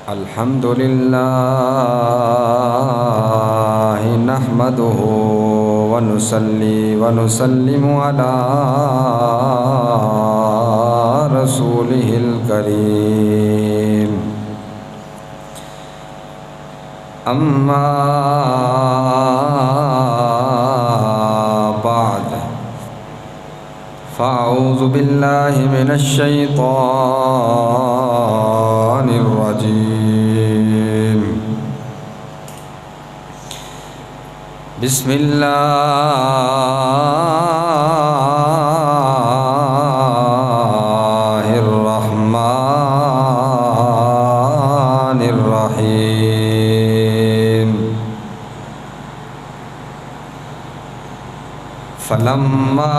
الحمد لله نحمده ونصلي ونسلم على رسوله الكريم أما بعد فأعوذ بالله من الشيطان الرجيم بسم الله الرحمن الرحيم فلما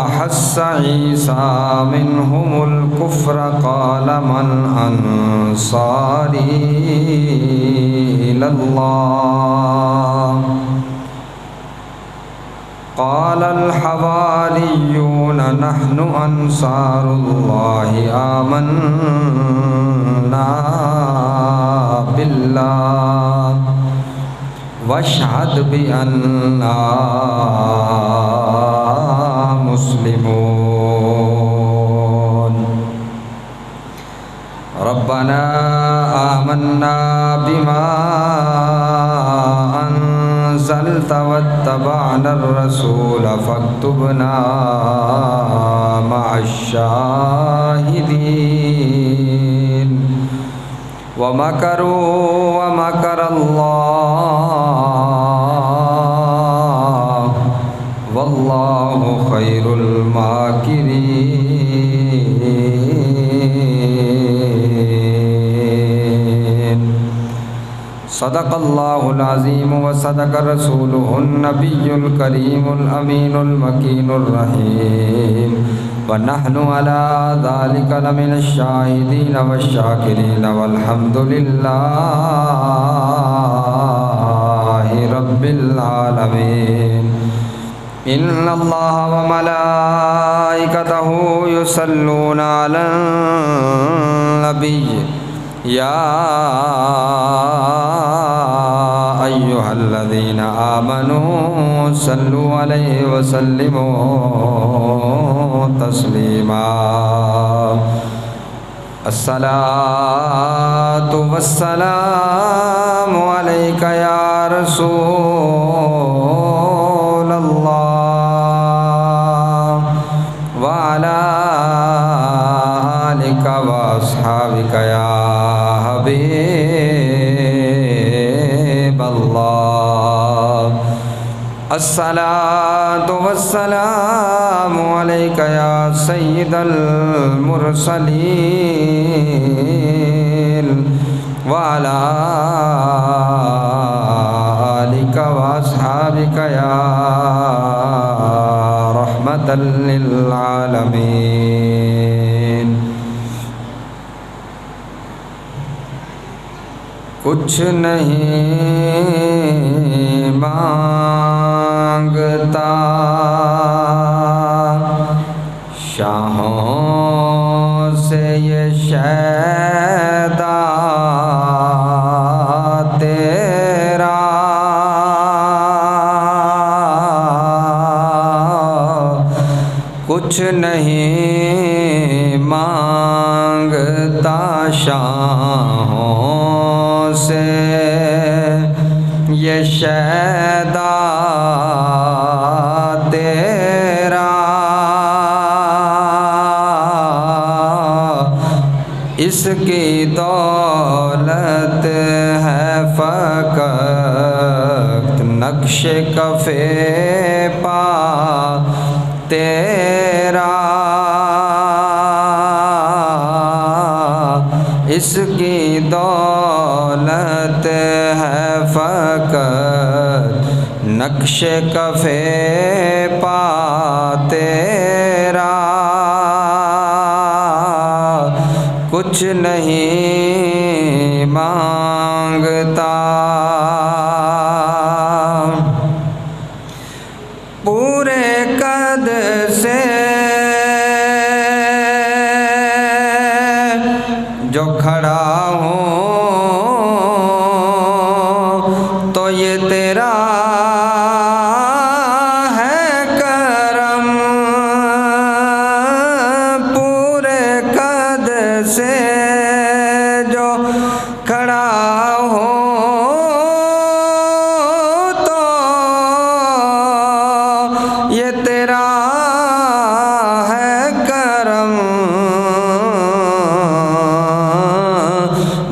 أحس عيسى منهم الكفر قال من أنصاري إلى الله قال الحواريون نحن أنصار الله آمنا بالله واشهد بأننا مسلمون ربنا آمنا بما أنزلت واتبعنا الرسول فاكتبنا مع الشاهدين ومكروا ومكر الله والله خير الماكرين صدق الله العظيم وصدق رسوله النبي الكريم الأمين المكين الرحيم ونحن على ذلك لمن الشاهدين والشاكرين والحمد لله رب العالمين إن الله وملائكته يصلون على النبي يا أيها الذين آمنوا صلوا عليه وسلموا تسليما الصلاة والسلام عليك يا رسول الله وعلى آلك وأصحابك يا حبيب الله الصلاة والسلام عليك يا سيد المرسلين وعلى آلك وأصحابك يا رحمة للعالمين کچھ نہیں مانگتا شاہوں سے یہ شیدا تیرا کچھ نہیں مانگتا شاہوں سے یہ شیدا تیرا اس کی دولت ہے فقط نقش کف پا تیرا اس کی دولت ہے فقط نقش کف پا تیرا کچھ نہیں مانگتا پورے قد سے جو کھڑا ہوں تو یہ تیرا ہے کرم، پورے قد سے جو کھڑا ہو تو یہ تیرا ہے کرم،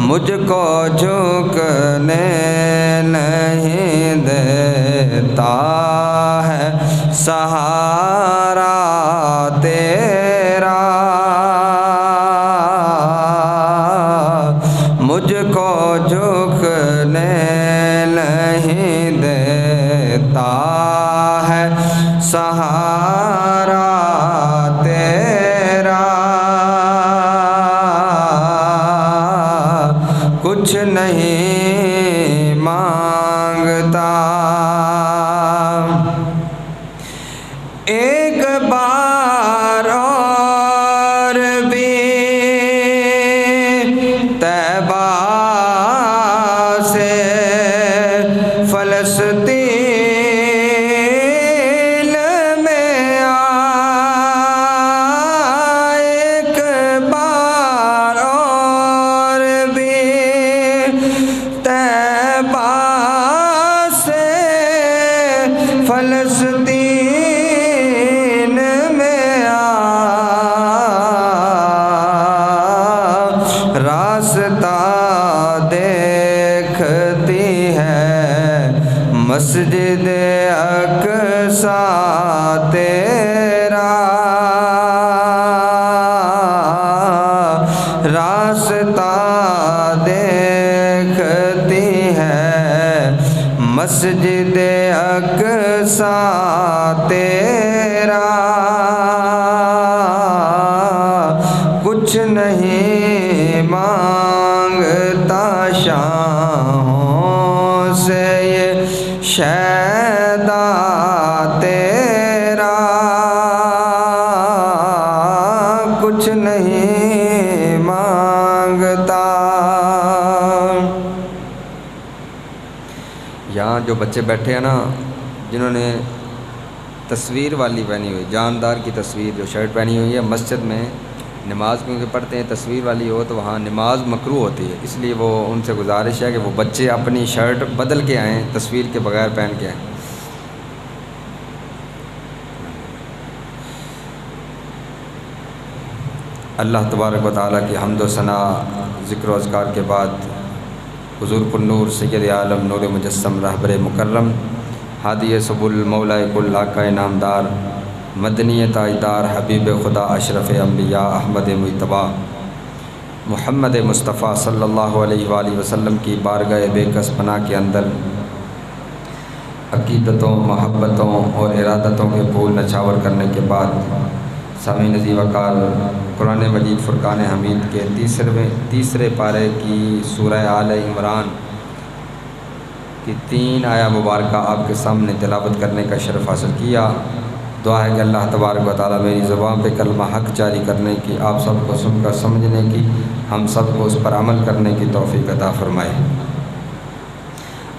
مجھ کو جھکنے نہیں دیتا ہے سہارا تیرا، مجھ کو جھکنے نہیں دیتا ہے سہارا تیرا، کچھ نہیں مانگتا، ایک بار اور بھی طیبہ سے فلسطین میں آ، ایک بار اور بھی طیبہ سے فلسطین میں آ، راستہ دیکھتی ہے مسجد اقصیٰ تیرا، راستہ دیکھتی ہے مسجد اقصیٰ تیرا، کچھ نہیں مانگتا شاہوں سے یہ شیدا تیرا، کچھ نہیں مانگتا۔ یہاں جو بچے بیٹھے ہیں نا، جنہوں نے تصویر والی پہنی ہوئی، جاندار کی تصویر جو شرٹ پہنی ہوئی ہے، مسجد میں نماز کیونکہ پڑھتے ہیں، تصویر والی ہو تو وہاں نماز مکروہ ہوتی ہے، اس لیے وہ ان سے گزارش ہے کہ وہ بچے اپنی شرٹ بدل کے آئیں، تصویر کے بغیر پہن کے آئیں۔ اللہ تبارک و تعالیٰ کی حمد و ثنا ذکر و اذکار کے بعد حضور النور سید عالم نور مجسم رہبر مکرم ہادی سبل مولا کل آقا نامدار مدنی تاجدار حبیب خدا اشرف انبیاء احمد مجتبیٰ محمد مصطفیٰ صلی اللہ علیہ وآلہ وسلم کی بارگاہ بے کس پناہ کے اندر عقیدتوں، محبتوں اور ارادتوں کے پھول نچھاور کرنے کے بعد سامعین عزیز وقار قرآن مجید فرقان حمید کے تیسرے پارے کی سورہ آل عمران کی 3 آیہ مبارکہ آپ کے سامنے تلاوت کرنے کا شرف حاصل کیا۔ دعا ہے کہ اللہ تبارک و تعالیٰ میری زبان پہ کلمہ حق جاری کرنے کی، آپ سب کو سن کر سمجھنے کی، ہم سب کو اس پر عمل کرنے کی توفیق عطا فرمائے۔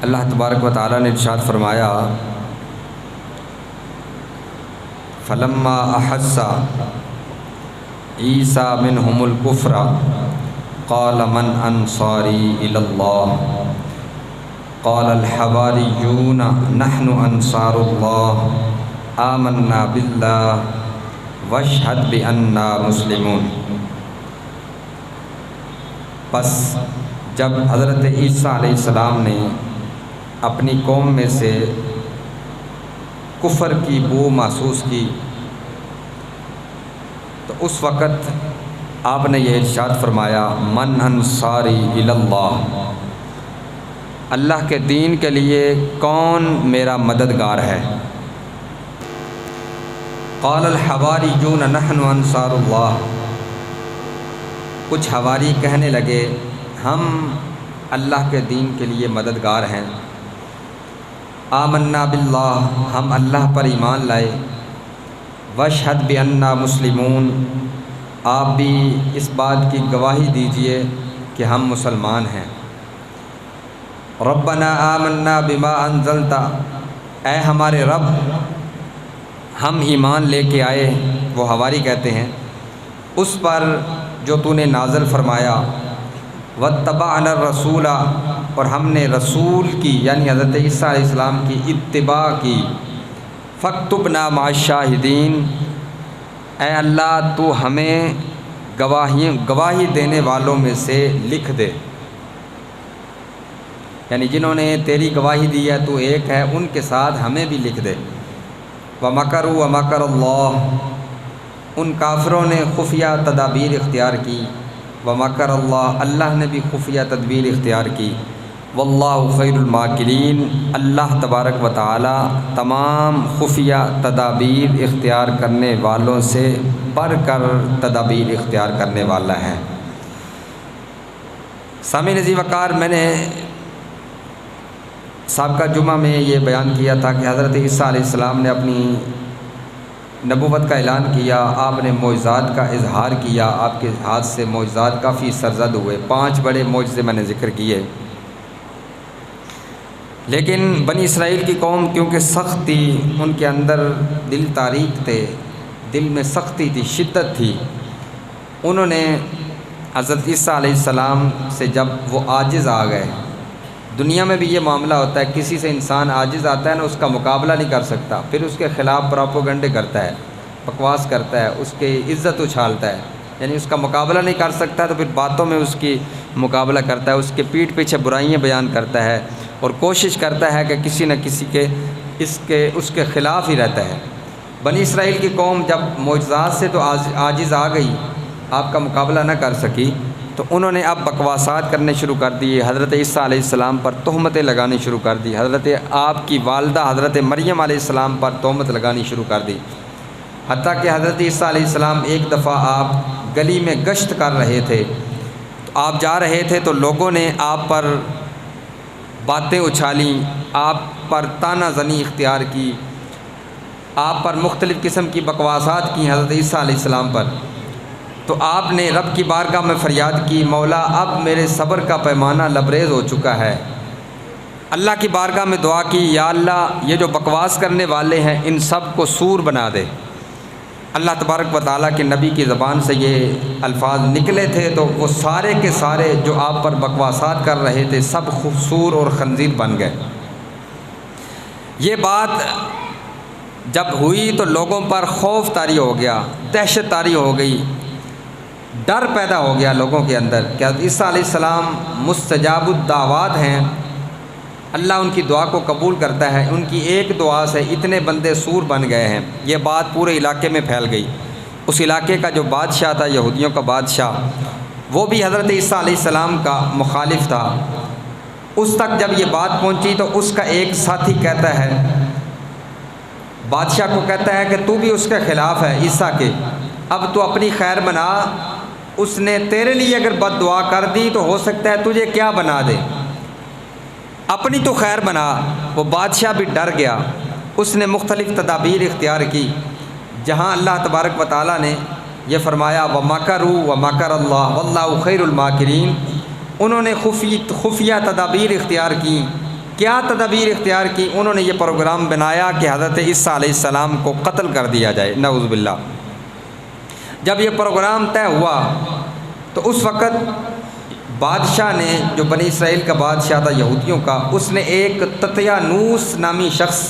اللہ تبارک و تعالیٰ نے ارشاد فرمایا فلما احس عیسیٰ منہم الکفر قال من انصاری الی اللہ قال الحواریون نحن انصار اللہ آمنا باللہ واشہد بأننا مسلمون۔ پس جب حضرت عیسیٰ علیہ السلام نے اپنی قوم میں سے کفر کی بو محسوس کی تو اس وقت آپ نے یہ ارشاد فرمایا من انصاری الی اللہ، اللہ کے دین کے لیے کون میرا مددگار ہے؟ قال الحواریون نحن انصار اللہ، کچھ حواری کہنے لگے ہم اللہ کے دین کے لیے مددگار ہیں۔ آمنا باللہ، ہم اللہ پر ایمان لائے۔ واشہد بأننا مسلمون، آپ بھی اس بات کی گواہی دیجئے کہ ہم مسلمان ہیں۔ ربنا آمنا بما انزلتا، اے ہمارے رب ہم ایمان لے کے آئے، وہ حواری کہتے ہیں، اس پر جو تو نے نازل فرمایا، واتبعنا الرسول، اور ہم نے رسول کی یعنی حضرت عیسیٰ علیہ السلام کی اتباع کی، فاکتبنا مع الشاہدین، اے اللہ تو ہمیں گواہی دینے والوں میں سے لکھ دے، یعنی جنہوں نے تیری گواہی دی ہے تو ایک ہے، ان کے ساتھ ہمیں بھی لکھ دے۔ وَمَكَرُوا وَمَكَرَ اللَّهُ، ان کافروں نے خفیہ تدابیر اختیار کی، وَمَكَرَ اللَّهُ، اللہ نے بھی خفیہ تدبیر اختیار کی، وَاللَّهُ خَيْرُ الْمَاكِرِينَ، اللہ تبارک و تعالی تمام خفیہ تدابیر اختیار کرنے والوں سے بڑھ کر تدابیر اختیار کرنے والا ہے۔ سامعین عزیز وقار، میں نے سابقہ جمعہ میں یہ بیان کیا تھا کہ حضرت عیسیٰ علیہ السلام نے اپنی نبوت کا اعلان کیا، آپ نے معجزات کا اظہار کیا، آپ کے ہاتھ سے معجزات کافی سرزد ہوئے، 5 بڑے معجزے میں نے ذکر کیے، لیکن بنی اسرائیل کی قوم کیونکہ سخت تھی، ان کے اندر دل تاریک تھے، دل میں سختی تھی، شدت تھی، انہوں نے حضرت عیسیٰ علیہ السلام سے جب وہ عاجز آ گئے، دنیا میں بھی یہ معاملہ ہوتا ہے، کسی سے انسان عاجز آتا ہے نا، اس کا مقابلہ نہیں کر سکتا، پھر اس کے خلاف پروپیگنڈے کرتا ہے، بکواس کرتا ہے، اس کی عزت اچھالتا ہے، یعنی اس کا مقابلہ نہیں کر سکتا تو پھر باتوں میں اس کی مقابلہ کرتا ہے، اس کے پیٹھ پیچھے برائیاں بیان کرتا ہے اور کوشش کرتا ہے کہ کسی نہ کسی کے اس کے خلاف ہی رہتا ہے۔ بنی اسرائیل کی قوم جب معجزات سے تو عاجز آ گئی، آپ کا مقابلہ نہ کر سکی، تو انہوں نے اب بکواسات کرنے شروع کر دی، حضرت عیسیٰ علیہ السلام پر تہمتیں لگانی شروع کر دی، حضرت آپ کی والدہ حضرت مریم علیہ السلام پر تہمت لگانی شروع کر دی، حتیٰ کہ حضرت عیسیٰ علیہ السلام ایک دفعہ آپ گلی میں گشت کر رہے تھے، تو آپ جا رہے تھے تو لوگوں نے آپ پر باتیں اچھالیں، آپ پر طعنہ زنی اختیار کی، آپ پر مختلف قسم کی بکواسات کی حضرت عیسیٰ علیہ السلام پر، تو آپ نے رب کی بارگاہ میں فریاد کی، مولا اب میرے صبر کا پیمانہ لبریز ہو چکا ہے، اللہ کی بارگاہ میں دعا کی، یا اللہ یہ جو بکواس کرنے والے ہیں ان سب کو سور بنا دے۔ اللہ تبارک و تعالیٰ کے نبی کی زبان سے یہ الفاظ نکلے تھے تو وہ سارے کے سارے جو آپ پر بکواسات کر رہے تھے سب سور اور خنزیر بن گئے۔ یہ بات جب ہوئی تو لوگوں پر خوف طاری ہو گیا، دہشت طاری ہو گئی، ڈر پیدا ہو گیا لوگوں کے اندر کہ عیسیٰ علیہ السلام مستجاب الدعوات ہیں، اللہ ان کی دعا کو قبول کرتا ہے، ان کی ایک دعا سے اتنے بندے سور بن گئے ہیں۔ یہ بات پورے علاقے میں پھیل گئی۔ اس علاقے کا جو بادشاہ تھا، یہودیوں کا بادشاہ، وہ بھی حضرت عیسیٰ علیہ السلام کا مخالف تھا۔ اس تک جب یہ بات پہنچی تو اس کا ایک ساتھی کہتا ہے، بادشاہ کو کہتا ہے کہ تو بھی اس کے خلاف ہے عیسیٰ کے، اب تو اپنی خیر بنا، اس نے تیرے لیے اگر بد دعا کر دی تو ہو سکتا ہے تجھے کیا بنا دے، اپنی تو خیر بنا۔ وہ بادشاہ بھی ڈر گیا، اس نے مختلف تدابیر اختیار کی، جہاں اللہ تبارک و تعالیٰ نے یہ فرمایا وَمَكَرُوا وَمَكَرَ اللَّهُ وَاللَّهُ خَيْرُ الْمَاكِرِينَ، انہوں نے خفیہ تدابیر اختیار کی۔ کیا تدابیر اختیار کی؟ انہوں نے یہ پروگرام بنایا کہ حضرت عیسیٰ علیہ السلام کو قتل کر دیا جائے، نعوذ باللہ۔ جب یہ پروگرام طے ہوا تو اس وقت بادشاہ نے، جو بنی اسرائیل کا بادشاہ تھا یہودیوں کا، اس نے ایک تطیانوس نامی شخص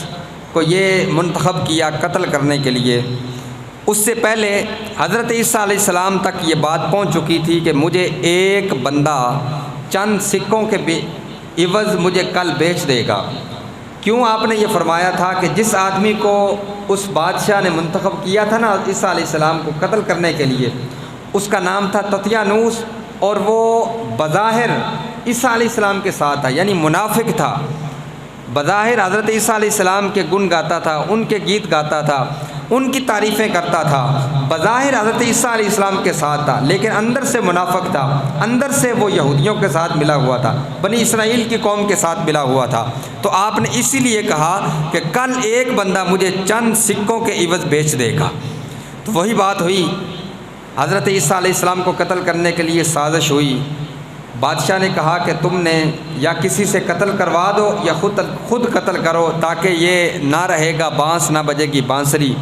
کو یہ منتخب کیا قتل کرنے کے لیے۔ اس سے پہلے حضرت عیسیٰ علیہ السلام تک یہ بات پہنچ چکی تھی کہ مجھے ایک بندہ چند سکوں کے عوض مجھے کل بیچ دے گا۔ کیوں آپ نے یہ فرمایا تھا کہ جس آدمی کو اس بادشاہ نے منتخب کیا تھا نا عیسیٰ علیہ السلام کو قتل کرنے کے لیے، اس کا نام تھا تطیانوس، اور وہ بظاہر عیسیٰ علیہ السلام کے ساتھ تھا، یعنی منافق تھا، بظاہر حضرت عیسیٰ علیہ السلام کے گن گاتا تھا، ان کے گیت گاتا تھا، ان کی تعریفیں کرتا تھا، بظاہر حضرت عیسیٰ علیہ السلام کے ساتھ تھا، لیکن اندر سے منافق تھا، اندر سے وہ یہودیوں کے ساتھ ملا ہوا تھا، بنی اسرائیل کی قوم کے ساتھ ملا ہوا تھا۔ تو آپ نے اسی لیے کہا کہ کل ایک بندہ مجھے چند سکوں کے عوض بیچ دے گا۔ تو وہی بات ہوئی حضرت عیسیٰ علیہ السلام کو قتل کرنے کے لیے سازش ہوئی۔ بادشاہ نے کہا کہ تم نے یا کسی سے قتل کروا دو یا خود قتل کرو، تاکہ یہ نہ رہے گا بانس نہ بجے گی بانسری،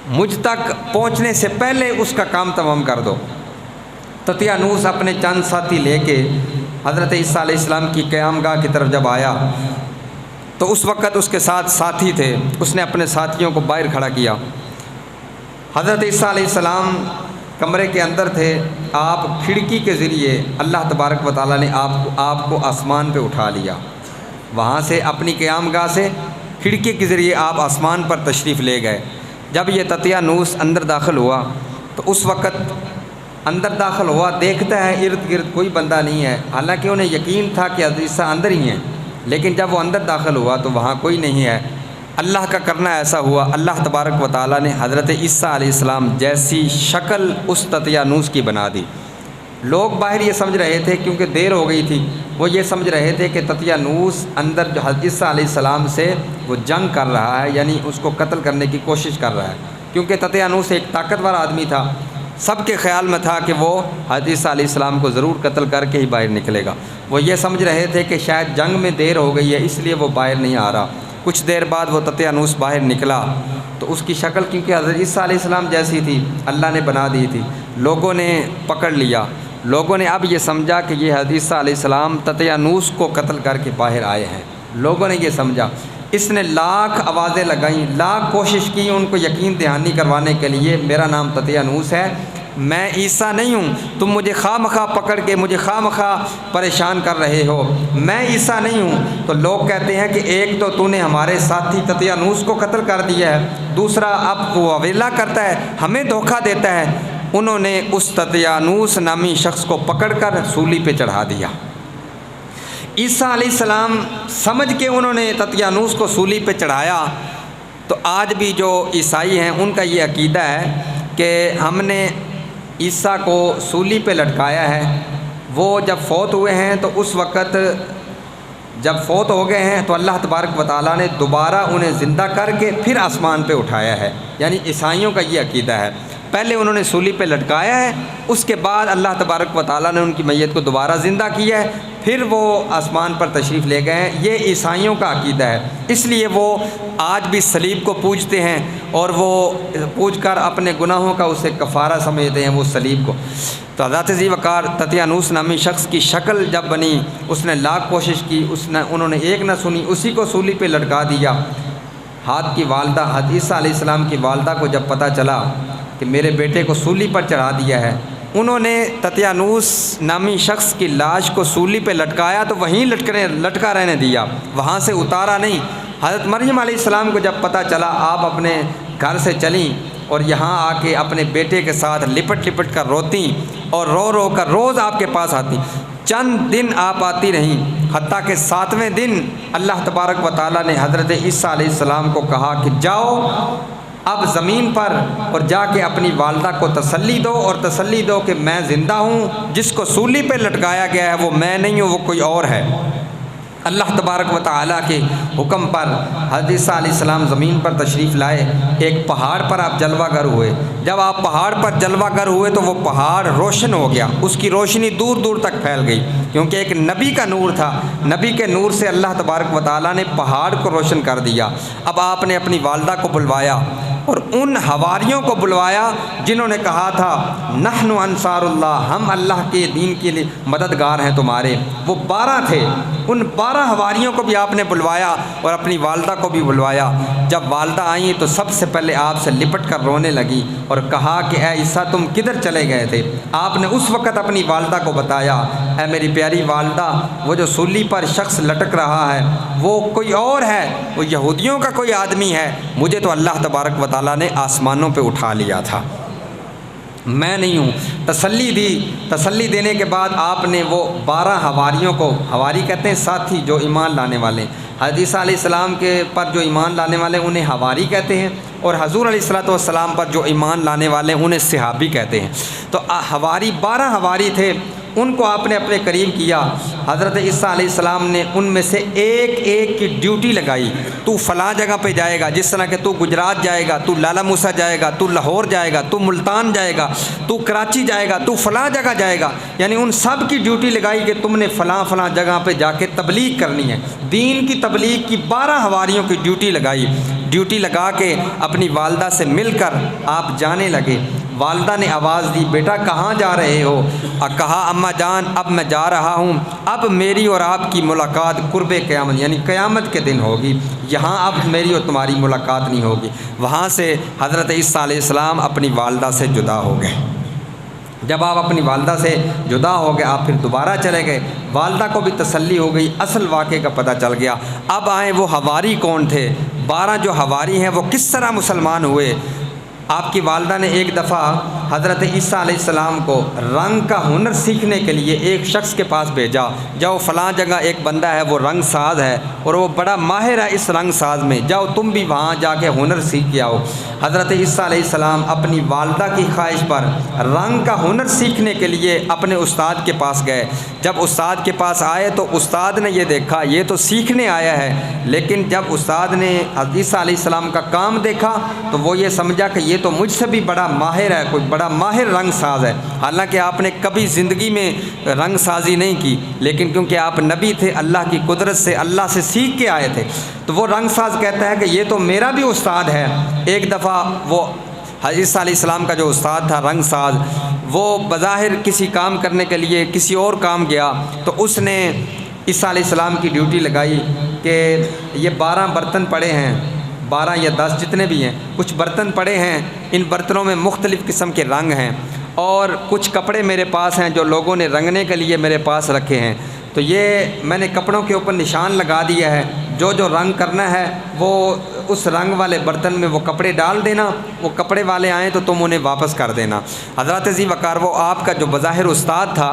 مجھ تک پہنچنے سے پہلے اس کا کام تمام کر دو۔ تطیانوس اپنے چند ساتھی لے کے حضرت عیسیٰ علیہ السلام کی قیام گاہ کی طرف جب آیا تو اس وقت اس کے ساتھ ساتھی تھے، اس نے اپنے ساتھیوں کو باہر کھڑا کیا۔ حضرت عیسیٰ علیہ السلام کمرے کے اندر تھے، آپ کھڑکی کے ذریعے اللہ تبارک و تعالیٰ نے آپ کو آسمان پہ اٹھا لیا، وہاں سے اپنی قیام گاہ سے کھڑکی کے ذریعے آپ آسمان پر تشریف لے گئے۔ جب یہ تطیانوس اندر داخل ہوا تو اس وقت اندر داخل ہوا، دیکھتا ہے ارد گرد کوئی بندہ نہیں ہے، حالانکہ انہیں یقین تھا کہ حضرت عیسیٰ اندر ہی ہیں، لیکن جب وہ اندر داخل ہوا تو وہاں کوئی نہیں ہے۔ اللہ کا کرنا ایسا ہوا، اللہ تبارک و تعالیٰ نے حضرت عیسیٰ علیہ السلام جیسی شکل اس تطیانوس کی بنا دی۔ لوگ باہر یہ سمجھ رہے تھے، کیونکہ دیر ہو گئی تھی، وہ یہ سمجھ رہے تھے کہ تطیانوس اندر جو حضرت عیسیٰ علیہ السلام سے وہ جنگ کر رہا ہے، یعنی اس کو قتل کرنے کی کوشش کر رہا ہے، کیونکہ تطیانوس ایک طاقتور آدمی تھا۔ سب کے خیال میں تھا کہ وہ حضرت عیسیٰ علیہ السلام کو ضرور قتل کر کے ہی باہر نکلے گا۔ وہ یہ سمجھ رہے تھے کہ شاید جنگ میں دیر ہو گئی ہے، اس لیے وہ باہر نہیں آ رہا۔ کچھ دیر بعد وہ تطیانوس باہر نکلا تو اس کی شکل کیونکہ حضرت عیسیٰ علیہ السلام جیسی تھی، اللہ نے بنا دی تھی، لوگوں نے پکڑ لیا۔ لوگوں نے اب یہ سمجھا کہ یہ حضرت عیسیٰ علیہ السلام تطیانوس کو قتل کر کے باہر آئے ہیں، لوگوں نے یہ سمجھا۔ اس نے لاکھ آوازیں لگائیں، لاکھ کوشش کی ان کو یقین دہانی کروانے کے لیے، میرا نام تطیانوس ہے، میں عیسیٰ نہیں ہوں، تم مجھے خواہ مخواہ پکڑ کے مجھے خواہ مخواہ پریشان کر رہے ہو، میں عیسیٰ نہیں ہوں۔ تو لوگ کہتے ہیں کہ ایک تو نے ہمارے ساتھی تطیانوس کو قتل کر دیا ہے، دوسرا اب وہ اویلا کرتا ہے، ہمیں دھوکہ دیتا ہے۔ انہوں نے اس تطیانوس نامی شخص کو پکڑ کر سولی پہ چڑھا دیا۔ عیسیٰ علیہ السلام سمجھ کے انہوں نے تطیانوس کو سولی پہ چڑھایا۔ تو آج بھی جو عیسائی ہیں ان کا یہ عقیدہ ہے کہ ہم نے عیسیٰ کو سولی پہ لٹکایا ہے، وہ جب فوت ہوئے ہیں تو اس وقت جب فوت ہو گئے ہیں تو اللہ تبارک و تعالیٰ نے دوبارہ انہیں زندہ کر کے پھر آسمان پہ اٹھایا ہے، یعنی عیسائیوں کا یہ عقیدہ ہے۔ پہلے انہوں نے سولی پہ لٹکایا ہے، اس کے بعد اللہ تبارک و تعالیٰ نے ان کی میت کو دوبارہ زندہ کیا ہے، پھر وہ آسمان پر تشریف لے گئے ہیں۔ یہ عیسائیوں کا عقیدہ ہے، اس لیے وہ آج بھی صلیب کو پوجتے ہیں اور وہ پوج کر اپنے گناہوں کا اسے کفارہ سمجھتے ہیں وہ صلیب کو۔ تو حضرت ذی وقار تطیانوس نامی شخص کی شکل جب بنی، اس نے لاکھ کوشش کی، انہوں نے ایک نہ سنی، اسی کو سولی پہ لٹکا دیا۔ ہاتھ کی والدہ حضرت عیسیٰ علیہ السلام کی والدہ کو جب پتہ چلا کہ میرے بیٹے کو سولی پر چڑھا دیا ہے، انہوں نے تطیانوس نامی شخص کی لاش کو سولی پہ لٹکایا تو وہیں لٹکا رہنے دیا، وہاں سے اتارا نہیں۔ حضرت مریم علیہ السلام کو جب پتہ چلا، آپ اپنے گھر سے چلیں اور یہاں آ کے اپنے بیٹے کے ساتھ لپٹ لپٹ کر روتیں اور رو رو کر روز آپ کے پاس آتی۔ چند دن آپ آتی رہیں، حتیٰ کہ 7ویں دن اللہ تبارک و تعالیٰ نے حضرت عیسیٰ علیہ السلام کو کہا کہ جاؤ اب زمین پر اور جا کے اپنی والدہ کو تسلی دو، اور تسلی دو کہ میں زندہ ہوں، جس کو سولی پہ لٹکایا گیا ہے وہ میں نہیں ہوں، وہ کوئی اور ہے۔ اللہ تبارک و تعالیٰ کے حکم پر حضرت عیسیٰ علیہ السلام زمین پر تشریف لائے، ایک پہاڑ پر آپ جلوہ گر ہوئے۔ جب آپ پہاڑ پر جلوہ گر ہوئے تو وہ پہاڑ روشن ہو گیا، اس کی روشنی دور دور تک پھیل گئی، کیونکہ ایک نبی کا نور تھا، نبی کے نور سے اللہ تبارک و تعالیٰ نے پہاڑ کو روشن کر دیا۔ اب آپ نے اپنی والدہ کو بلوایا اور ان حواریوں کو بلوایا جنہوں نے کہا تھا نحن انصار اللہ، ہم اللہ کے دین کے لیے مددگار ہیں تمہارے، وہ 12 تھے۔ ان 12 حواریوں کو بھی آپ نے بلوایا اور اپنی والدہ کو بھی بلوایا۔ جب والدہ آئیں تو سب سے پہلے آپ سے لپٹ کر رونے لگی اور کہا کہ اے عیسیٰ تم کدھر چلے گئے تھے؟ آپ نے اس وقت اپنی والدہ کو بتایا، اے میری پیاری والدہ، وہ جو سولی پر شخص لٹک رہا ہے وہ کوئی اور ہے، وہ یہودیوں کا کوئی آدمی ہے، مجھے تو اللہ تبارک و تعالیٰ نے آسمانوں پہ اٹھا لیا تھا، میں نہیں ہوں۔ تسلی دی۔ تسلی دینے کے بعد آپ نے وہ 12 حواریوں کو، حواری کہتے ہیں ساتھی جو ایمان لانے والے، حضرت عیسیٰ علیہ السلام کے پر جو ایمان لانے والے انہیں حواری کہتے ہیں، اور حضور علیہ السلام پر جو ایمان لانے والے انہیں صحابی کہتے ہیں۔ تو حواری 12 حواری تھے، ان کو آپ نے اپنے قریب کیا۔ حضرت عیسیٰ علیہ السلام نے ان میں سے ایک ایک کی ڈیوٹی لگائی، تو فلاں جگہ پہ جائے گا، جس طرح کہ تو گجرات جائے گا، تو لالا موسیٰ جائے گا، تو لاہور جائے گا، تو ملتان جائے گا، تو کراچی جائے گا، تو فلاں جگہ جائے گا، یعنی ان سب کی ڈیوٹی لگائی کہ تم نے فلاں فلاں جگہ پہ جا کے تبلیغ کرنی ہے۔ دین کی تبلیغ کی 12 حواریوں کی ڈیوٹی لگائی۔ ڈیوٹی لگا کے اپنی والدہ سے مل کر آپ جانے لگے۔ والدہ نے آواز دی، بیٹا کہاں جا رہے ہو؟ کہا اماں جان اب میں جا رہا ہوں، اب میری اور آپ کی ملاقات قرب قیامت یعنی قیامت کے دن ہوگی، یہاں اب میری اور تمہاری ملاقات نہیں ہوگی۔ وہاں سے حضرت عیسیٰ علیہ السلام اپنی والدہ سے جدا ہو گئے۔ جب آپ اپنی والدہ سے جدا ہو گئے، آپ پھر دوبارہ چلے گئے، والدہ کو بھی تسلی ہو گئی، اصل واقعے کا پتہ چل گیا۔ اب آئیں وہ حواری کون تھے، 12 جو حواری ہیں وہ کس طرح مسلمان ہوئے۔ آپ کی والدہ نے ایک دفعہ حضرت عیسیٰ علیہ السلام کو رنگ کا ہنر سیکھنے کے لیے ایک شخص کے پاس بھیجا، جاؤ فلاں جگہ ایک بندہ ہے وہ رنگ ساز ہے اور وہ بڑا ماہر ہے اس رنگ ساز میں، جاؤ تم بھی وہاں جا کے ہنر سیکھ کے آؤ۔ حضرت عیسیٰ علیہ السلام اپنی والدہ کی خواہش پر رنگ کا ہنر سیکھنے کے لیے اپنے استاد کے پاس گئے۔ جب استاد کے پاس آئے تو استاد نے یہ دیکھا یہ تو سیکھنے آیا ہے، لیکن جب استاد نے عیسیٰ علیہ السلام کا کام دیکھا تو وہ یہ سمجھا کہ یہ تو مجھ سے بھی بڑا ماہر ہے، کوئی بڑا ماہر رنگ ساز ہے۔ حالانکہ آپ نے کبھی زندگی میں رنگ سازی نہیں کی، لیکن کیونکہ آپ نبی تھے، اللہ کی قدرت سے اللہ سے سیکھ کے آئے تھے، تو وہ رنگ ساز کہتا ہے کہ یہ تو میرا بھی استاد ہے۔ ایک دفعہ وہ عیسیٰ علیہ السلام کا جو استاد تھا رنگ ساز، وہ بظاہر کسی کام کرنے کے لیے کسی اور کام گیا، تو اس نے عیسیٰ علیہ السلام کی ڈیوٹی لگائی کہ یہ 12 برتن پڑے ہیں، 12 یا 10 جتنے بھی ہیں، کچھ برتن پڑے ہیں، ان برتنوں میں مختلف قسم کے رنگ ہیں، اور کچھ کپڑے میرے پاس ہیں جو لوگوں نے رنگنے کے لیے میرے پاس رکھے ہیں، تو یہ میں نے کپڑوں کے اوپر نشان لگا دیا ہے، جو رنگ کرنا ہے وہ اس رنگ والے برتن میں وہ کپڑے ڈال دینا، وہ کپڑے والے آئیں تو تم انہیں واپس کر دینا۔ حضرت ذی وقار وہ آپ کا جو بظاہر استاد تھا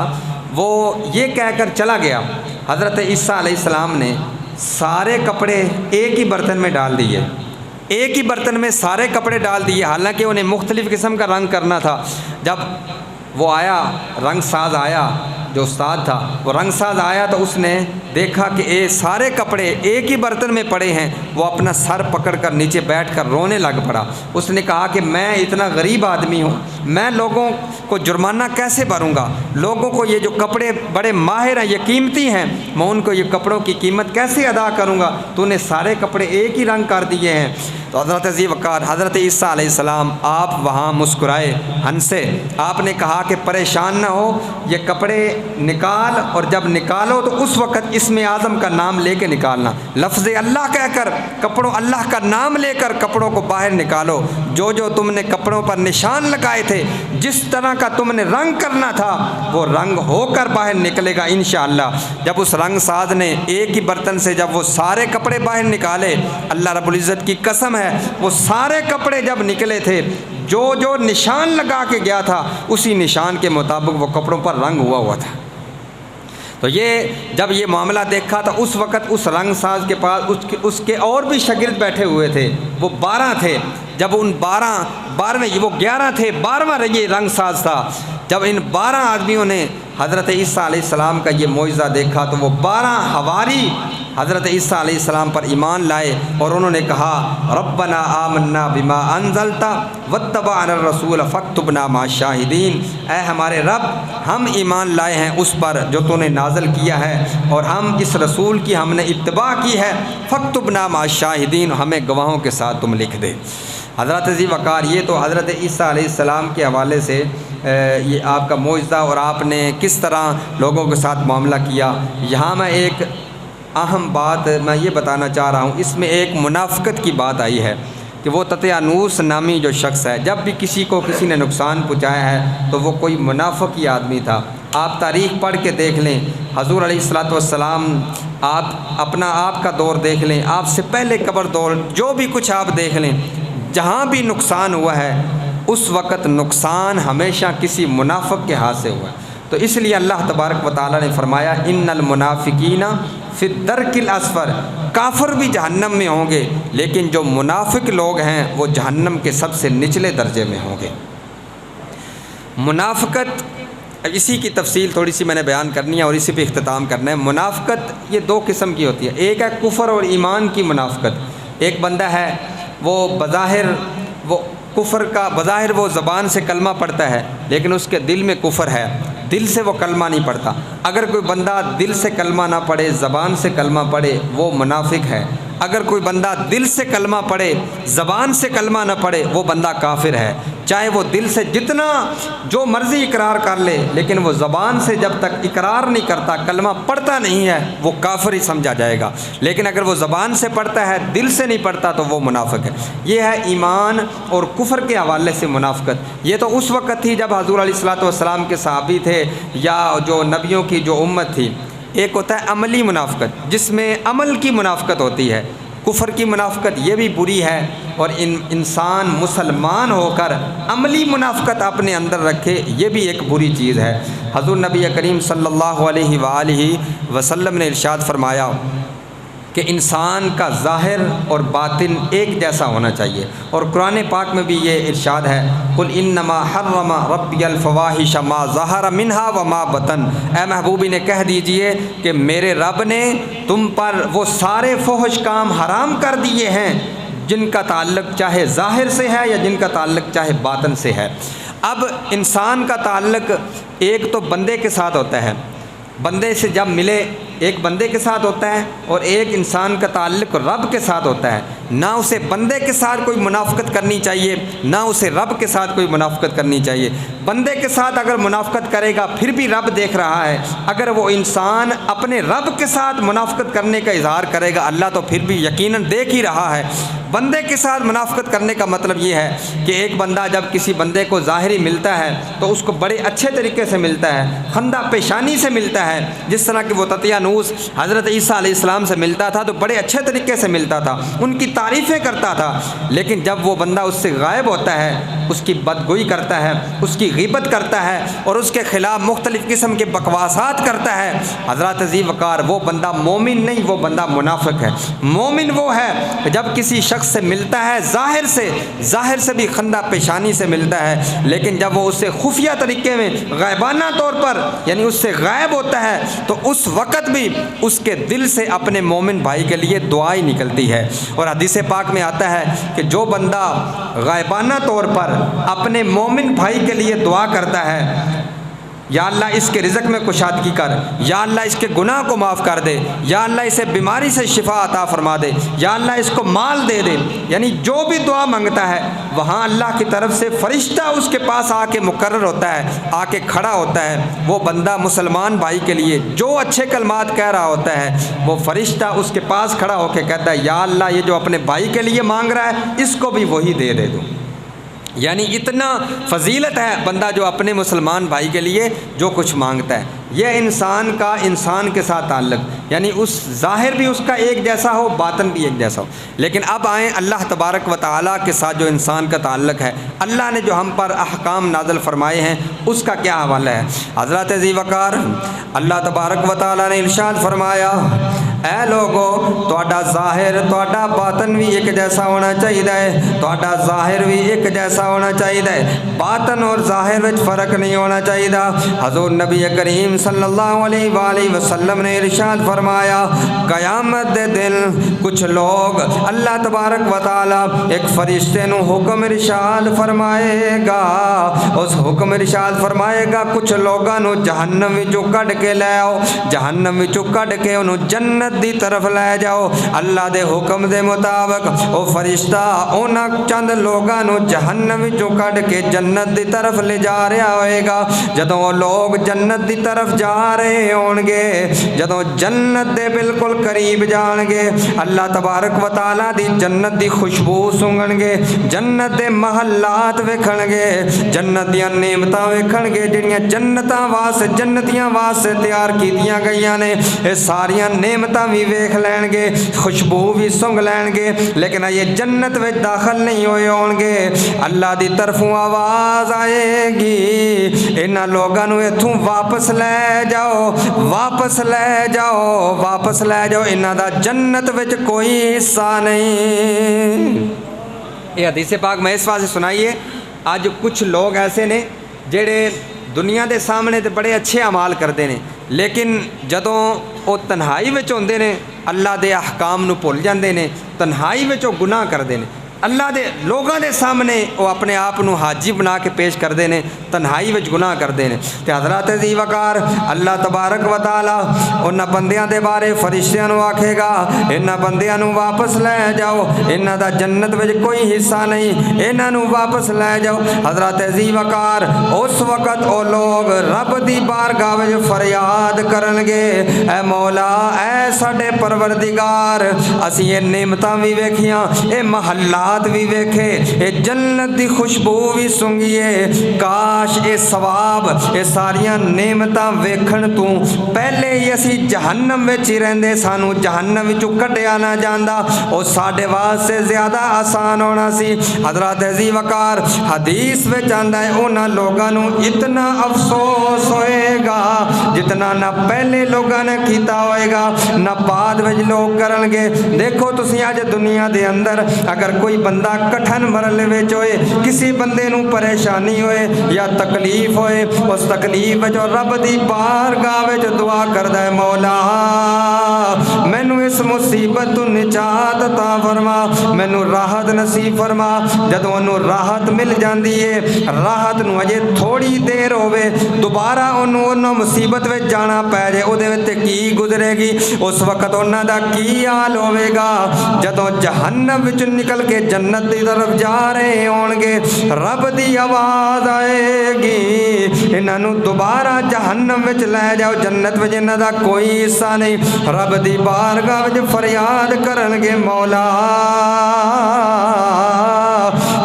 وہ یہ کہہ کر چلا گیا۔ حضرت عیسیٰ علیہ السلام نے سارے کپڑے ایک ہی برتن میں ڈال دیے، ایک ہی برتن میں سارے کپڑے ڈال دیے، حالانکہ انہیں مختلف قسم کا رنگ کرنا تھا۔ جب وہ آیا رنگ ساز آیا، جو استاد تھا وہ رنگ ساز آیا تو اس نے دیکھا کہ سارے کپڑے ایک ہی برتن میں پڑے ہیں، وہ اپنا سر پکڑ کر نیچے بیٹھ کر رونے لگ پڑا۔ اس نے کہا کہ میں اتنا غریب آدمی ہوں، میں لوگوں کو جرمانہ کیسے بھروں گا؟ لوگوں کو یہ جو کپڑے بڑے ماہر ہیں، یہ قیمتی ہیں، میں ان کو یہ کپڑوں کی قیمت کیسے ادا کروں گا؟ تو نے سارے کپڑے ایک ہی رنگ کر دیے ہیں۔ تو حضرت ذی وقار حضرت عیسیٰ علیہ السلام آپ وہاں مسکرائے، ہنسے، آپ نے کہا کہ پریشان نہ ہو، یہ کپڑے نکال، اور جب نکالو تو اس وقت اسم اعظم کا نام لے کے نکالنا، لفظ اللہ کہہ کر کپڑوں اللہ کا نام لے کر کپڑوں کو باہر نکالو، جو تم نے کپڑوں پر نشان لگائے تھے، جس طرح کا تم نے رنگ کرنا تھا وہ رنگ ہو کر باہر نکلے گا انشاءاللہ۔ جب اس رنگ ساز نے ایک ہی برتن سے جب وہ سارے کپڑے باہر نکالے، اللہ رب العزت کی قسم ہے وہ سارے کپڑے جب نکلے تھے، جو نشان لگا کے گیا تھا اسی نشان کے مطابق وہ کپڑوں پر رنگ ہوا تھا۔ تو جب یہ معاملہ دیکھا تو اس وقت اس رنگ ساز کے پاس اس کے اور بھی شاگرد بیٹھے ہوئے تھے، وہ 12 تھے۔ جب ان 12 وہ 11 تھے، 12واں یہ رنگ ساز تھا۔ جب ان 12 آدمیوں نے حضرت عیسیٰ علیہ السلام کا یہ معجزہ دیکھا تو وہ 12 حواری حضرت عیسیٰ علیہ السلام پر ایمان لائے، اور انہوں نے کہا ربنا آمنا بما انزلتا واتبعنا الرسول فاکتبنا مع الشاہدین، اے ہمارے رب ہم ایمان لائے ہیں اس پر جو تو نے نازل کیا ہے، اور ہم اس رسول کی ہم نے اتباع کی ہے، فاکتبنا مع الشاہدین، ہمیں گواہوں کے ساتھ تم لکھ دے۔ حضرت ذی وقار یہ تو حضرت عیسیٰ علیہ السلام کے حوالے سے یہ آپ کا معجزہ اور آپ نے کس طرح لوگوں کے ساتھ معاملہ کیا۔ یہاں میں ایک اہم بات میں یہ بتانا چاہ رہا ہوں، اس میں ایک منافقت کی بات آئی ہے کہ وہ تطیانوس نامی جو شخص ہے، جب بھی کسی نے نقصان پہنچایا ہے تو وہ کوئی منافق ہی آدمی تھا۔ آپ تاریخ پڑھ کے دیکھ لیں، حضور علیہ الصلوۃ والسلام آپ کا دور دیکھ لیں، آپ سے پہلے قبر دور، جو بھی کچھ آپ دیکھ لیں، جہاں بھی نقصان ہوا ہے اس وقت نقصان ہمیشہ کسی منافق کے ہاتھ سے ہوا ہے۔ تو اس لیے اللہ تبارک و تعالیٰ نے فرمایا ان المنافقین فی الدرک الاسفل، کافر بھی جہنم میں ہوں گے لیکن جو منافق لوگ ہیں وہ جہنم کے سب سے نچلے درجے میں ہوں گے۔ منافقت اسی کی تفصیل تھوڑی سی میں نے بیان کرنی ہے اور اسی پہ اختتام کرنا ہے۔ منافقت یہ دو قسم کی ہوتی ہے، ایک ہے کفر اور ایمان کی منافقت۔ ایک بندہ ہے وہ بظاہر وہ کفر کا بظاہر وہ زبان سے کلمہ پڑھتا ہے لیکن اس کے دل میں کفر ہے، دل سے وہ کلمہ نہیں پڑھتا۔ اگر کوئی بندہ دل سے کلمہ نہ پڑھے زبان سے کلمہ پڑھے وہ منافق ہے۔ اگر کوئی بندہ دل سے کلمہ پڑھے زبان سے کلمہ نہ پڑھے وہ بندہ کافر ہے، چاہے وہ دل سے جتنا جو مرضی اقرار کر لے لیکن وہ زبان سے جب تک اقرار نہیں کرتا کلمہ پڑھتا نہیں ہے وہ کافر ہی سمجھا جائے گا۔ لیکن اگر وہ زبان سے پڑھتا ہے دل سے نہیں پڑھتا تو وہ منافق ہے۔ یہ ہے ایمان اور کفر کے حوالے سے منافقت۔ یہ تو اس وقت تھی جب حضور علیہ الصلوۃ والسلام کے صحابی تھے یا جو نبیوں کی جو امت تھی۔ ایک ہوتا ہے عملی منافقت جس میں عمل کی منافقت ہوتی ہے، کفر کی منافقت یہ بھی بری ہے، اور انسان مسلمان ہو کر عملی منافقت اپنے اندر رکھے یہ بھی ایک بری چیز ہے۔ حضور نبی کریم صلی اللہ علیہ وآلہ وسلم نے ارشاد فرمایا کہ انسان کا ظاہر اور باطن ایک جیسا ہونا چاہیے، اور قرآن پاک میں بھی یہ ارشاد ہے قل انما حرم ربی الفواحش ما ظہر منہا وما بطن، اے محبوبی نے کہہ دیجئے کہ میرے رب نے تم پر وہ سارے فحش کام حرام کر دیے ہیں جن کا تعلق چاہے ظاہر سے ہے یا جن کا تعلق چاہے باطن سے ہے۔ اب انسان کا تعلق ایک تو بندے کے ساتھ ہوتا ہے، بندے سے جب ملے ایک بندے کے ساتھ ہوتا ہے، اور ایک انسان کا تعلق رب کے ساتھ ہوتا ہے۔ نہ اسے بندے کے ساتھ کوئی منافقت کرنی چاہیے نہ اسے رب کے ساتھ کوئی منافقت کرنی چاہیے۔ بندے کے ساتھ اگر منافقت کرے گا پھر بھی رب دیکھ رہا ہے، اگر وہ انسان اپنے رب کے ساتھ منافقت کرنے کا اظہار کرے گا اللہ تو پھر بھی یقیناً دیکھ ہی رہا ہے۔ بندے کے ساتھ منافقت کرنے کا مطلب یہ ہے کہ ایک بندہ جب کسی بندے کو ظاہری ملتا ہے تو اس کو بڑے اچھے طریقے سے ملتا ہے، خندہ پیشانی سے ملتا ہے، جس طرح کہ وہ تطیانوس حضرت عیسیٰ علیہ السلام سے ملتا تھا تو بڑے اچھے طریقے سے ملتا تھا، ان کی تعریفیں کرتا تھا۔ لیکن جب وہ بندہ اس سے غائب ہوتا ہے اس کی بدگوئی کرتا ہے، اس کی غیبت کرتا ہے اور اس کے خلاف مختلف قسم کے بکواسات کرتا ہے، حضرات عزیز وقار وہ بندہ مومن نہیں وہ بندہ منافق ہے۔ مومن وہ ہے کہ جب کسی شخص سے ملتا ہے ظاہر سے بھی خندہ پیشانی سے ملتا ہے، لیکن جب وہ اس سے خفیہ طریقے میں غائبانہ طور پر یعنی اس سے غائب ہوتا ہے تو اس وقت بھی اس کے دل سے اپنے مومن بھائی کے لیے دعا ہی نکلتی ہے۔ اور حدیث پاک میں آتا ہے کہ جو بندہ غائبانہ طور پر اپنے مومن بھائی کے لیے دعا کرتا ہے یا اللہ اس کے رزق میں کشادگی کر، یا اللہ اس کے گناہ کو معاف کر دے، یا اللہ اسے بیماری سے شفا عطا فرما دے، یا اللہ اس کو مال دے دے، یعنی جو بھی دعا مانگتا ہے وہاں اللہ کی طرف سے فرشتہ اس کے پاس آ کے مقرر ہوتا ہے، آ کے کھڑا ہوتا ہے۔ وہ بندہ مسلمان بھائی کے لیے جو اچھے کلمات کہہ رہا ہوتا ہے وہ فرشتہ اس کے پاس کھڑا ہو کے کہتا ہے یا اللہ یہ جو اپنے بھائی کے لیے مانگ رہا ہے اس کو بھی وہی دے دوں۔ یعنی اتنا فضیلت ہے بندہ جو اپنے مسلمان بھائی کے لیے جو کچھ مانگتا ہے۔ یہ انسان کا انسان کے ساتھ تعلق یعنی اس ظاہر بھی اس کا ایک جیسا ہو باطن بھی ایک جیسا ہو۔ لیکن اب آئیں اللہ تبارک و تعالیٰ کے ساتھ جو انسان کا تعلق ہے، اللہ نے جو ہم پر احکام نازل فرمائے ہیں اس کا کیا حوالہ ہے۔ حضرات ذی وقار اللہ تبارک و تعالیٰ نے ارشاد فرمایا اے لوگو تہاڈا ظاہر تہاڈا باطن بھی ایک جیسا ہونا چاہیے، تہاڈا ظاہر بھی ایک جیسا ہونا چاہیے، باطن اور ظاہر وچ فرق نہیں ہونا چاہیے۔ حضور نبی کریم صلی اللہ علیہ وآلہ وسلم نے ارشاد فرمایا قیامت دے دن کچھ لوگ اللہ تبارک و تعالیٰ ایک فرشتے نو حکم ارشاد فرمائے گا، اس حکم ارشاد فرمائے گا کچھ لوگاں نو جہنم وچوں کڈ کے لے آؤ، جہنم وچوں کڈ کے انہوں جنت دی طرف لے جاؤ۔ اللہ دے حکم دے مطابق او فرشتہ انہاں چند لوگاں نو جہنم وچوں کڈ کے جنت دی طرف لے جا رہا ہوئے گا۔ جدوں وہ لوگ جنت دی طرف جا رہے ہون گے، جدوں جنت دے بالکل قریب جان گے، اللہ تبارک و تعالیٰ دی جنت دی خوشبو سونگن گے، جنت دے محلات ویکھن گے، جنت دیاں نعمتاں ویکھن گے جڑیاں جنتاں واسطے جنتیاں واسطے تیار کیتیاں گئیاں نے، اے ساریاں نعمتاں بھی ویکھ لین گے، خوشبو بھی سونگ لین گے، لیکن یہ جنت وچ داخل نہیں ہوئے ہون گے۔ اللہ دی طرفوں آواز آئے گی انہاں لوگاں نو ایتھوں واپس لے جاؤ، واپس لے جاؤ، واپس لے جاؤ، انہاں دا جنت وچ کوئی حصہ نہیں۔ یہ حدیث پاک میں اس واسطے سنائیے، آج کچھ لوگ ایسے نے جڑے دنیا دے سامنے تے بڑے اچھے اعمال کرتے ہیں، لیکن جدوں وہ تنہائی وچ ہوندے نے اللہ دے احکام نو بھول جاندے نے، تنہائی وچ وہ گناہ کردے نے، اللہ دے لوگاں دے سامنے وہ اپنے آپ نو حاجی بنا کے پیش کردے نے، تنہائی وچ گناہ کردے نے۔ تے حضرات عزیز وقار اللہ تبارک و تعالی انہاں بندیاں دے بارے فرشتیاں نو آکھے گا انہاں بندیاں نو واپس لے جاؤ، انہاں دا جنت وچ کوئی حصہ نہیں، انہاں نو واپس لے جاؤ۔ حضرات عزیز وقار اس وقت او لوگ رب دی بارگاہ وچ فریاد کرن گے، اے مولا اے ساڈے پروردگار، اسی یہ نعمتاں وی ویکھیاں، اے محلات بھی ویکھے، اے جنت دی خوشبو بھی سنگیے، کاش اے ثواب اے ساریاں نعمتاں ویکھن تو پہلے ہی اسی جہنم وچ ہی رہندے، سانو جہنم وچوں کڈیا نہ جاندا، او ساڈے واسطے زیادہ آسان ہونا سی۔ حضرات عزیز وقار حدیث وچ آندا ہے انہاں لوگاں نو اتنا افسوس ہوئے گا جتنا نہ پہلے لوگاں نے کیتا ہوئے گا نہ بعد وچ لوگ کرن گے۔ دیکھو تسی اج دنیا دے اندر اگر کوئی بندہ کٹھن مرحلے وچ ہوئے، کسی بندے نو پریشانی ہوئے یا تکلیف ہوئے، اس تکلیف وچ رب دی بارگاہ وچ دعا کردا ہے مولا مینوں اس مصیبت تو نجات عطا فرما، مینوں راحت نصیب فرما۔ جدوں انہوں راحت مل جاندی ہے، راحت نو اجے تھوڑی دیر ہوے دوبارہ انہوں مصیبت وچ جانا پے جائے، او دے وچ کی گزرے گی، اس وقت انہاں دا کی حال ہوے گا۔ جدوں جہنم وچ نکل کے جنت دی طرف جا رہے ہون گے، رب دی آواز آئے گی انہاں نو دوبارہ جہنم وچ لے جاؤ، جنت وچ انہاں دا کوئی حصہ نہیں۔ رب دی بارگاہ وچ فریاد کرن گے مولا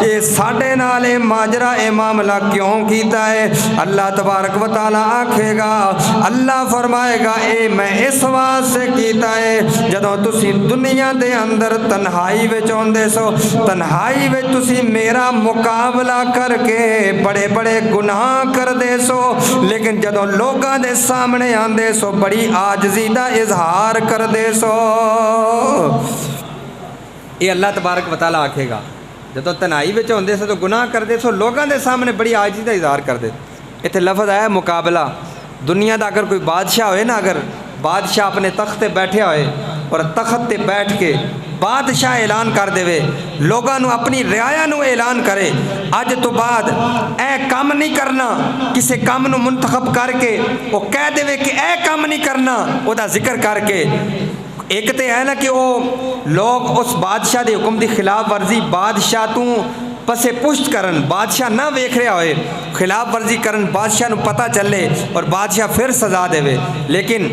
اے ساڈے نال اے ماجرا اے معاملہ کیوں کیتا ہے؟ اللہ تبارک و تعالی آکھے گا، اللہ فرمائے گا اے میں اس واسطے کیتا ہے جدوں تسی دنیا دے اندر تنہائی وچ ہوندے سو، تنہائی وچ تسی میرا مقابلہ کر کے بڑے بڑے گناہ کر دے سو، لیکن جدوں لوگاں دے سامنے آندے سو بڑی عاجزی دا اظہار کر دے سو۔ یہ اللہ تبارک و تعالی آکھے گا جدوں تنہائی وچ ہوندے سو تو گناہ کر دے سو، لوگاں دے سامنے بڑی عاجزی دا اظہار کر دے۔ اتنے لفظ آیا مقابلہ۔ دنیا دا اگر کوئی بادشاہ ہوئے نا، اگر بادشاہ اپنے تخت تے بیٹھے ہوئے اور تخت تے بیٹھ کے بادشاہ اعلان کر دے، لوگاں نو اپنی رعایا نو اعلان کرے اج تو بعد اے کام نہیں کرنا، کسے کام نو منتخب کر کے وہ کہہ دے کہ اے کام نہیں کرنا، او دا ذکر کر کے ایک تے ہے نا کہ وہ لوگ اس بادشاہ دے حکم دی خلاف ورزی بادشاہ تو پسے پشت کرن، بادشاہ نہ ویکھ رہا ہوئے، خلاف ورزی کرن، بادشاہ نو پتہ چلے اور بادشاہ پھر سزا دے۔ لیکن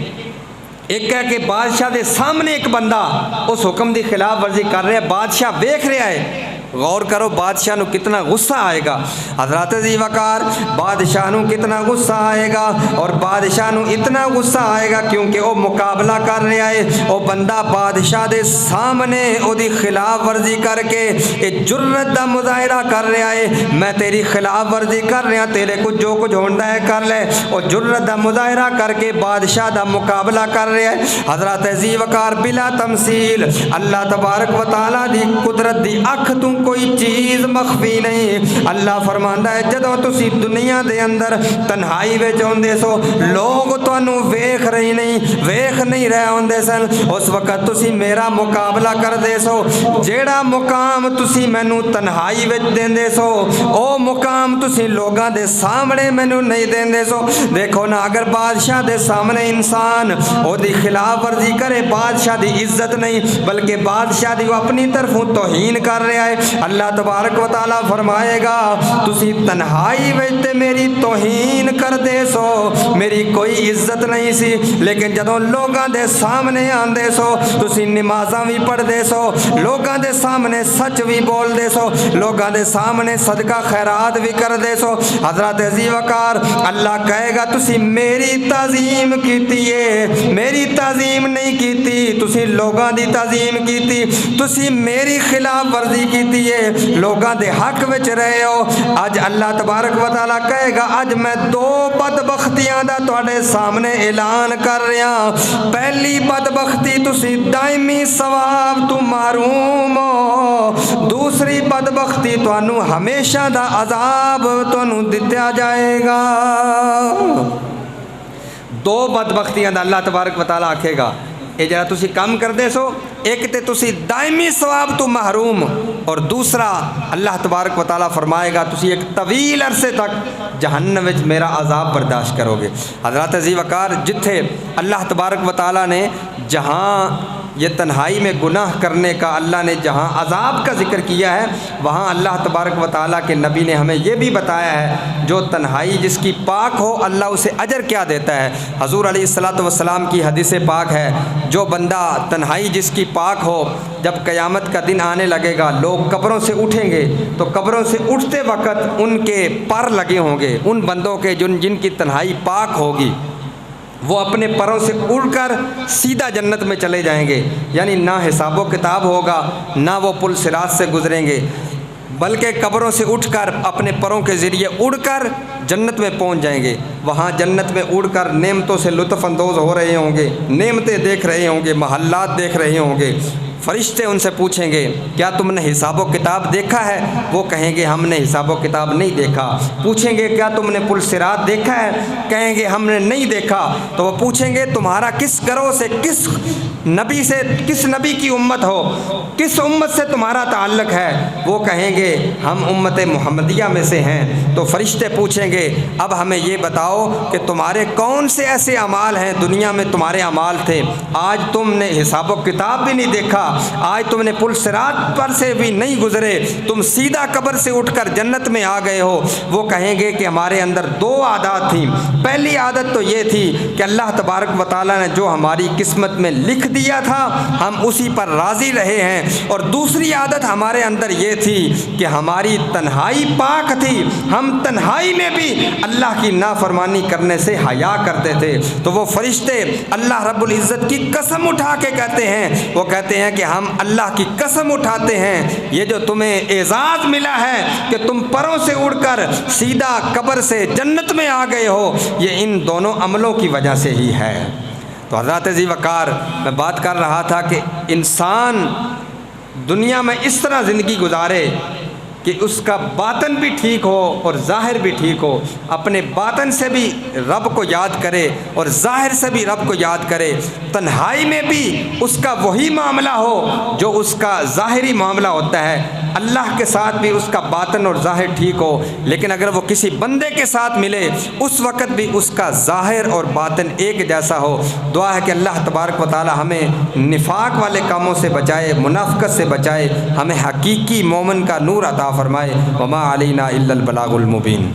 ایک ہے کہ بادشاہ دے سامنے ایک بندہ اس حکم دی خلاف ورزی کر رہا ہے، بادشاہ ویکھ رہا ہے، غور کرو بادشاہ نو کتنا غصہ آئے گا۔ حضرات عزیز وقار بادشاہ نو کتنا غصہ آئے گا، اور بادشاہ نو اتنا غصہ آئے گا کیونکہ وہ مقابلہ کر رہا ہے، وہ بندہ بادشاہ دے سامنے او دی خلاف ورزی کر کے ایک جرت دا مظاہرہ کر رہا ہے، میں تیری خلاف ورزی کر رہا، تیرے کو جو کچھ ہوندا ہے کر لے، وہ جرت دا مظاہرہ کر کے بادشاہ دا مقابلہ کر رہا ہے۔ حضرات عزیز وقار بلا تمثیل اللہ تبارک و تعالی دی قدرت دی اکھ تو کوئی چیز مخفی نہیں۔ اللہ فرماندا ہے جدوں تسی دنیا دے اندر تنہائی وچ ہوندے سو، لوگ تانوں ویکھ نہیں رہے ہوندے سن، اس وقت تسی میرا مقابلہ کردے سو، جیڑا مقام تسی مینوں تنہائی وچ دیندے سو او مقام تسی لوگاں دے سامنے مینوں نہیں دیندے سو۔ دیکھو نا اگر بادشاہ دے سامنے انسان او دی خلاف ورزی کرے، بادشاہ دی عزت نہیں بلکہ بادشاہ دی اپنی طرفوں توہین کر رہا ہے، اللہ تبارک و تعالی فرمائے گا تسی تنہائی وچ میری توہین کر دے سو، میری کوئی عزت نہیں سی، لیکن جدوں لوگاں دے سامنے آندے سو تسی نمازاں بھی پڑھ دے سو، لوگاں دے سامنے سچ بھی بول دے سو، لوگاں دے سامنے صدقہ خیرات بھی کر دے سو۔ حضرات عزیز وقار اللہ کہے گا تسی میری تعظیم کیتی ہے، میری تعظیم نہیں کیتی، تسی لوگاں دی تعظیم کیتی، تسی میری خلاف ورزی کیتی ہے، لوگاں دے حق وچ رہے ہو۔ اج اللہ تبارک و تعالی کہے گا اج میں دو بدبختیاں دا تواڈے سامنے اعلان کر رہا۔ پہلی بدبختی تسی دائمی ثواب تو محروم ہو، دوسری بدبختی تانوں ہمیشہ دا عذاب تانوں دتا جائے گا۔ دو بدبختیاں دا اللہ تبارک و تعالی آکھے گا اے جڑا تسی کام کردے سو، ایک تے تسی دائمی ثواب تو محروم، اور دوسرا اللہ تبارک و تعالیٰ فرمائے گا تسی ایک طویل عرصے تک جہنم وچ میرا عذاب برداشت کرو گے۔ حضرات عزیز وقار، جتھے اللہ تبارک و تعالیٰ نے جہاں یہ تنہائی میں گناہ کرنے کا اللہ نے جہاں عذاب کا ذکر کیا ہے، وہاں اللہ تبارک و تعالیٰ کے نبی نے ہمیں یہ بھی بتایا ہے جو تنہائی جس کی پاک ہو اللہ اسے اجر کیا دیتا ہے۔ حضور علیہ الصلوۃ والسلام کی حدیث پاک ہے، جو بندہ تنہائی جس کی پاک ہو، جب قیامت کا دن آنے لگے گا لوگ قبروں سے اٹھیں گے تو قبروں سے اٹھتے وقت ان کے پر لگے ہوں گے، ان بندوں کے جن کی تنہائی پاک ہوگی، وہ اپنے پروں سے اڑ کر سیدھا جنت میں چلے جائیں گے، یعنی نہ حساب و کتاب ہوگا، نہ وہ پل صراط سے گزریں گے، بلکہ قبروں سے اٹھ کر اپنے پروں کے ذریعے اڑ کر جنت میں پہنچ جائیں گے۔ وہاں جنت میں اڑ کر نعمتوں سے لطف اندوز ہو رہے ہوں گے، نعمتیں دیکھ رہے ہوں گے، محلات دیکھ رہے ہوں گے۔ فرشتے ان سے پوچھیں گے کیا تم نے حساب و کتاب دیکھا ہے؟ وہ کہیں گے ہم نے حساب و کتاب نہیں دیکھا۔ پوچھیں گے کیا تم نے پل صراط دیکھا ہے؟ کہیں گے ہم نے نہیں دیکھا۔ تو وہ پوچھیں گے تمہارا کس گروہ سے، کس نبی کی امت ہو، کس امت سے تمہارا تعلق ہے؟ وہ کہیں گے ہم امت محمدیہ میں سے ہیں۔ تو فرشتے پوچھیں گے اب ہمیں یہ بتاؤ کہ تمہارے کون سے ایسے اعمال ہیں، دنیا میں تمہارے اعمال تھے، آج تم نے حساب و کتاب بھی نہیں دیکھا، آج تم نے پل صراط پر سے بھی نہیں گزرے، تم سیدھا قبر سے اٹھ کر جنت میں آ گئے ہو؟ وہ کہیں گے کہ ہمارے اندر دو عادات تھیں۔ پہلی عادت تو یہ تھی کہ اللہ تبارک و تعالیٰ نے جو ہماری قسمت میں لکھ دیا تھا ہم اسی پر راضی رہے ہیں، اور دوسری عادت ہمارے اندر یہ تھی کہ ہماری تنہائی پاک تھی، ہم تنہائی میں بھی اللہ کی نافرمانی کرنے سے حیا کرتے تھے۔ تو وہ فرشتے اللہ رب العزت کی قسم اٹھا کے کہتے ہیں، وہ کہتے ہیں کہ ہم اللہ کی قسم اٹھاتے ہیں یہ جو تمہیں اعزاز ملا ہے کہ تم پروں سے اڑ کر سیدھا قبر سے جنت میں آ گئے ہو، یہ ان دونوں عملوں کی وجہ سے ہی ہے۔ تو حضرات ذی وقار، میں بات کر رہا تھا کہ انسان دنیا میں اس طرح زندگی گزارے کہ اس کا باطن بھی ٹھیک ہو اور ظاہر بھی ٹھیک ہو، اپنے باطن سے بھی رب کو یاد کرے اور ظاہر سے بھی رب کو یاد کرے، تنہائی میں بھی اس کا وہی معاملہ ہو جو اس کا ظاہری معاملہ ہوتا ہے، اللہ کے ساتھ بھی اس کا باطن اور ظاہر ٹھیک ہو، لیکن اگر وہ کسی بندے کے ساتھ ملے اس وقت بھی اس کا ظاہر اور باطن ایک جیسا ہو۔ دعا ہے کہ اللہ تبارک و تعالی ہمیں نفاق والے کاموں سے بچائے، منافقت سے بچائے، ہمیں حقیقی مومن کا نور عطا فرمائے۔ وما علینا الا البلاغ المبین۔